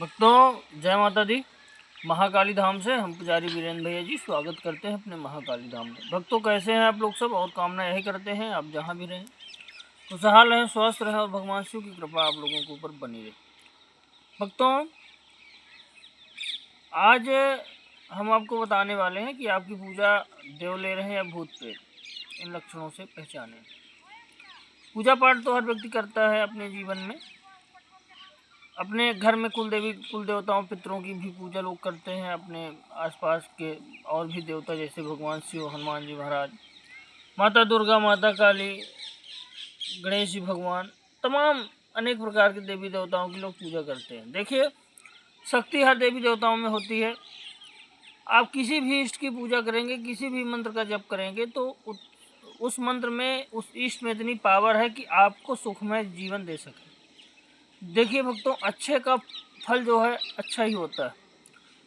भक्तों जय माता दी। महाकाली धाम से हम पुजारी वीरेंद्र भैया जी स्वागत करते हैं अपने महाकाली धाम में। भक्तों कैसे हैं आप लोग सब, और कामना यही करते हैं आप जहां भी रहें खुशहाल रहें, स्वस्थ रहें और भगवान शिव की कृपा आप लोगों के ऊपर बनी रहे। भक्तों आज हम आपको बताने वाले हैं कि आपकी पूजा देव ले रहे हैं या भूत प्रेत, इन लक्षणों से पहचानें। पूजा पाठ तो हर व्यक्ति करता है अपने जीवन में। अपने घर में कुल देवताओं पितरों की भी पूजा लोग करते हैं। अपने आसपास के और भी देवता जैसे भगवान शिव, हनुमान जी महाराज, माता दुर्गा, माता काली, गणेश जी भगवान, तमाम अनेक प्रकार के देवी देवताओं की लोग पूजा करते हैं। देखिए, शक्ति हर देवी देवताओं में होती है। आप किसी भी इष्ट की पूजा करेंगे, किसी भी मंत्र का जप करेंगे तो उस मंत्र में, उस इष्ट में इतनी पावर है कि आपको सुखमय जीवन दे सके। देखिए भक्तों, अच्छे का फल जो है अच्छा ही होता है।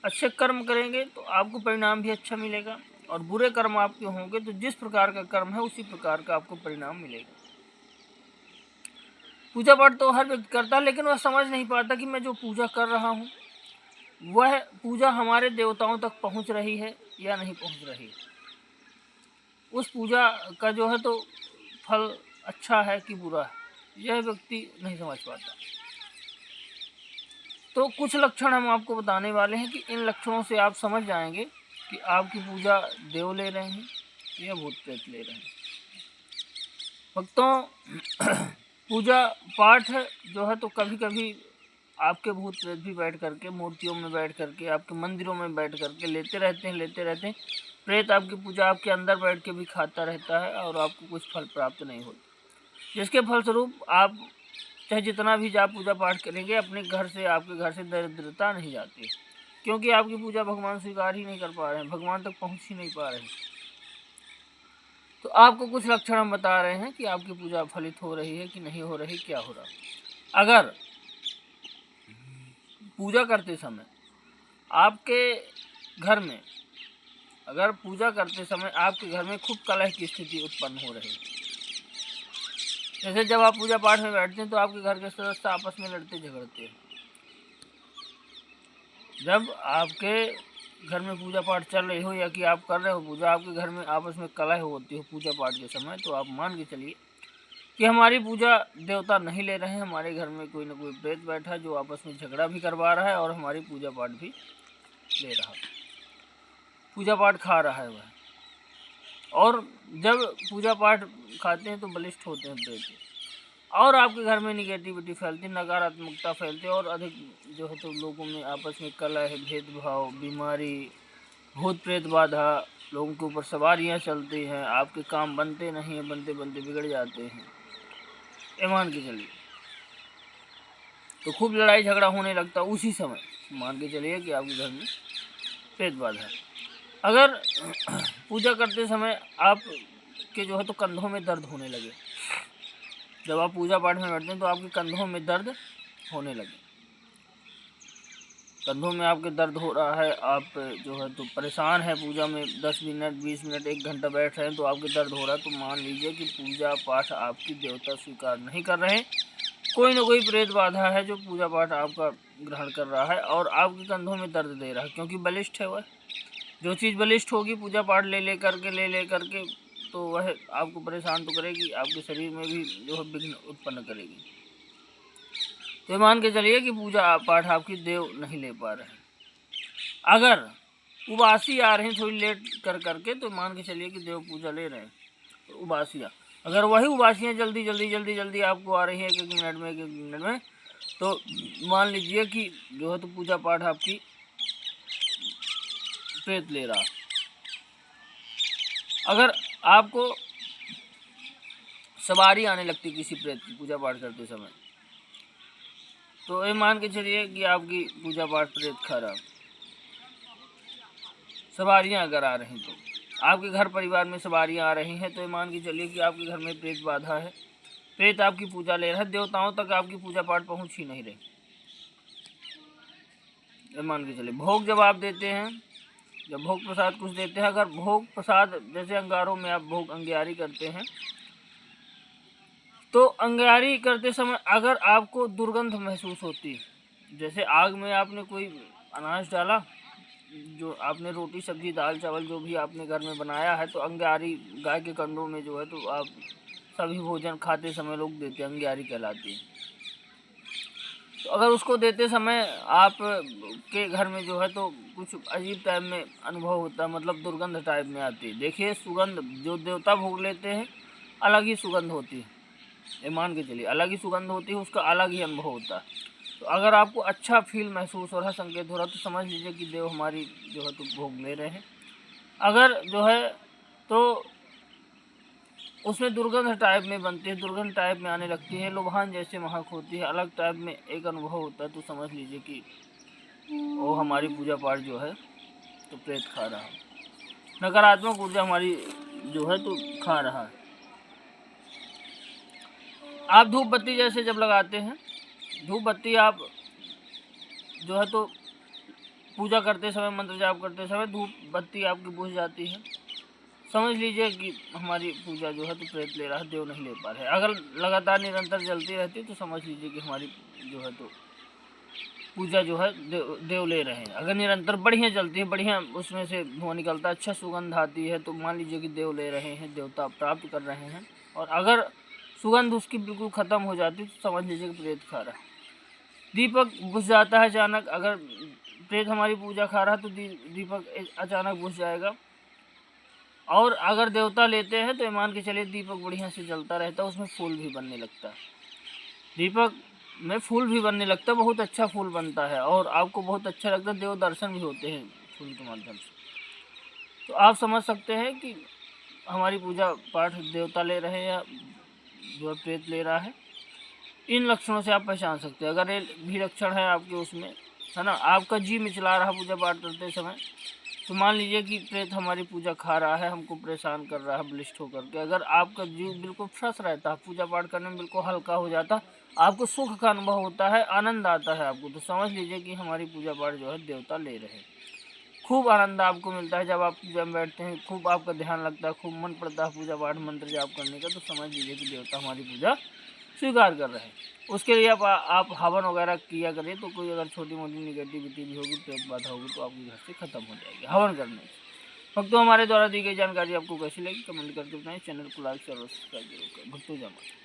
अच्छे कर्म करेंगे तो आपको परिणाम भी अच्छा मिलेगा, और बुरे कर्म आपके होंगे तो जिस प्रकार का कर्म है उसी प्रकार का आपको परिणाम मिलेगा। पूजा पाठ तो हर व्यक्ति करता है, लेकिन वह समझ नहीं पाता कि मैं जो पूजा कर रहा हूँ वह पूजा हमारे देवताओं तक पहुँच रही है या नहीं पहुँच रही। उस पूजा का जो है तो फल अच्छा है कि बुरा है, यह व्यक्ति नहीं समझ पाता। तो कुछ लक्षण हम आपको बताने वाले हैं कि इन लक्षणों से आप समझ जाएंगे कि आपकी पूजा देव ले रहे हैं या भूत प्रेत ले रहे हैं। भक्तों पूजा पाठ जो है तो कभी कभी आपके भूत प्रेत भी बैठ करके, मूर्तियों में बैठ करके, आपके मंदिरों में बैठ करके लेते रहते हैं। प्रेत आपकी पूजा आपके अंदर बैठ के भी खाता रहता है और आपको कुछ फल प्राप्त नहीं होता, जिसके फलस्वरूप आप चाहे जितना भी जाप पूजा पाठ करेंगे, अपने घर से, आपके घर से दरिद्रता नहीं जाती, क्योंकि आपकी पूजा भगवान स्वीकार ही नहीं कर पा रहे हैं, भगवान तक पहुंच ही नहीं पा रहे हैं। तो आपको कुछ लक्षण हम बता रहे हैं कि आपकी पूजा फलित हो रही है कि नहीं हो रही, क्या हो रहा। अगर पूजा करते समय आपके घर में, अगर पूजा करते समय आपके घर में खूब कलह की स्थिति उत्पन्न हो रही है, जैसे जब आप पूजा पाठ में बैठते हैं तो आपके घर के सदस्य आपस में लड़ते झगड़ते हैं। जब आपके घर में पूजा पाठ चल रही हो या कि आप कर रहे हो पूजा, आपके घर में आपस में कलह होती हो पूजा पाठ के समय, तो आप मान के चलिए कि हमारी पूजा देवता नहीं ले रहे हैं। हमारे घर में कोई ना कोई प्रेत बैठा है जो आपस में झगड़ा भी करवा रहा है और हमारी पूजा पाठ भी ले रहा है, पूजा पाठ खा रहा है वह। और जब पूजा पाठ खाते हैं तो बलिष्ठ होते हैं प्रेत, और आपके घर में निगेटिविटी फैलती, नकारात्मकता फैलती, और अधिक जो है तो लोगों में आपस में कलह, भेदभाव, बीमारी, भूत प्रेत बाधा, लोगों के ऊपर सवारियां चलती हैं, आपके काम बनते नहीं हैं, बनते बनते बिगड़ जाते हैं, ये मान के चलिए। तो खूब लड़ाई झगड़ा होने लगता उसी समय, मान के चलिए कि आपके घर में प्रेत बाधा है। अगर पूजा करते समय आपके जो है तो कंधों में दर्द होने लगे, जब आप पूजा पाठ में बैठते हैं तो आपके कंधों में दर्द होने लगे, कंधों में आपके दर्द हो रहा है, आप जो है तो परेशान है, पूजा में 10 मिनट 20 मिनट 1 घंटा बैठ रहे हैं तो आपके दर्द हो रहा है, तो मान लीजिए कि पूजा पाठ आपकी देवता स्वीकार नहीं कर रहे हैं। कोई ना कोई प्रेत बाधा है जो पूजा पाठ आपका ग्रहण कर रहा है और आपके कंधों में दर्द दे रहा है, क्योंकि बलिष्ठ है वह। जो चीज़ बलिष्ठ होगी पूजा पाठ ले करके तो वह आपको परेशान तो करेगी, आपके शरीर में भी जो है विघ्न उत्पन्न करेगी। तो मान के चलिए कि पूजा पाठ आपकी देव नहीं ले पा रहे हैं। अगर उबासी आ रही थोड़ी लेट करके, तो मान के चलिए कि देव पूजा ले रहे हैं। तो उबासियाँ, अगर वही उबासियाँ जल्दी आपको आ रही है एक मिनट में, तो मान लीजिए कि जो है तो पूजा पाठ आपकी प्रेत ले रहा। अगर आपको सवारी आने लगती किसी प्रेत की पूजा पाठ करते समय, तो ये मान के चलिए कि आपकी पूजा पाठ प्रेत खा रहा। सवारियाँ अगर आ रही तो आपके घर परिवार में सवारियाँ आ रही हैं, तो ये मान के चलिए कि आपके घर में प्रेत बाधा है, प्रेत आपकी पूजा ले रहा है, देवताओं तक आपकी पूजा पाठ पहुँच ही नहीं रही। ये मान के चलिए भोग जब आप देते हैं, जब भोग प्रसाद कुछ देते हैं, अगर भोग प्रसाद जैसे अंगारों में आप भोग अंग्यारी करते हैं, तो अंग्यारी करते समय अगर आपको दुर्गंध महसूस होती है, जैसे आग में आपने कोई अनाज डाला, जो आपने रोटी सब्जी दाल चावल जो भी आपने घर में बनाया है, तो अंगारी गाय के कंडों में जो है तो आप सभी भोजन खाते समय लोग देते हैं, अंगारी कहलाती है। तो अगर उसको देते समय आप के घर में जो है तो कुछ अजीब टाइप में अनुभव होता है, मतलब दुर्गंध टाइप में आती है। देखिए, सुगंध जो देवता भोग लेते हैं अलग ही सुगंध होती है, ये मान के चलिए अलग ही सुगंध होती है, उसका अलग ही अनुभव होता है। तो अगर आपको अच्छा फील महसूस हो रहा, संकेत हो रहा, तो समझ लीजिए कि देव हमारी जो है तो भोग ले रहे हैं। अगर जो है तो उसमें दुर्गंध टाइप में बनती है, दुर्गंध टाइप में आने लगती है, लुभान जैसे महक होती है, अलग टाइप में एक अनुभव होता है, तो समझ लीजिए कि वो हमारी पूजा पाठ जो है तो प्रेत खा रहा है, नकारात्मक ऊर्जा हमारी जो है तो खा रहा है। आप धूप बत्ती जैसे जब लगाते हैं, धूप बत्ती आप जो है तो पूजा करते समय, मंत्र जाप करते समय धूप बत्ती आपकी बुझ जाती है, समझ लीजिए कि हमारी पूजा जो है तो प्रेत ले रहा है, देव नहीं ले पा रहे। अगर लगातार निरंतर जलती रहती है तो समझ लीजिए कि हमारी जो है तो पूजा जो है देव ले रहे हैं। अगर निरंतर बढ़िया जलती है, बढ़िया उसमें से धुआं निकलता है, अच्छा सुगंध आती है, तो मान लीजिए कि देव ले रहे हैं, देवता प्राप्त कर रहे हैं। और अगर सुगंध उसकी बिल्कुल ख़त्म हो जाती है तो समझ लीजिए कि प्रेत खा रहा है। दीपक बुझ जाता है अचानक, अगर प्रेत हमारी पूजा खा रहा है तो दीपक अचानक बुझ जाएगा। और अगर देवता लेते हैं तो मान के चलिए दीपक बढ़िया से जलता रहता है, उसमें फूल भी बनने लगता है, दीपक में फूल भी बनने लगता है, बहुत अच्छा फूल बनता है और आपको बहुत अच्छा लगता है, देव दर्शन भी होते हैं फूल के माध्यम से। तो आप समझ सकते हैं कि हमारी पूजा पाठ देवता ले रहे हैं या जो प्रेत ले रहा है। इन लक्षणों से आप पहचान सकते हैं। अगर ये भी लक्षण है आपके उसमें, है ना, आपका जी मिचला रहा पूजा पाठ करते समय, तो मान लीजिए कि प्रेत हमारी पूजा खा रहा है, हमको परेशान कर रहा है बलिष्ठ होकर के। अगर आपका जीव बिल्कुल फ्रेश रहता है, पूजा पाठ करने में बिल्कुल हल्का हो जाता, आपको सुख का अनुभव होता है, आनंद आता है आपको, तो समझ लीजिए कि हमारी पूजा पाठ जो है देवता ले रहे हैं। खूब आनंद आपको मिलता है जब आप पूजा में बैठते हैं, खूब आपका ध्यान लगता है, खूब मन पड़ता है पूजा पाठ मंत्र जाप करने का, तो समझ लीजिए कि देवता हमारी पूजा स्वीकार कर रहे हैं। उसके लिए आप हवन वगैरह किया करिए, तो कोई अगर छोटी मोटी निगेटिविटी भी होगी, प्रेत बाधा होगी, तो आपके घर से खत्म हो जाएगी हवन करने से। भक्तों, हमारे द्वारा दी गई जानकारी आपको कैसी लगी कमेंट करके बताएं। चैनल को लाइक शेयर और सब्सक्राइब जरूर करें। भक्तों जय माता।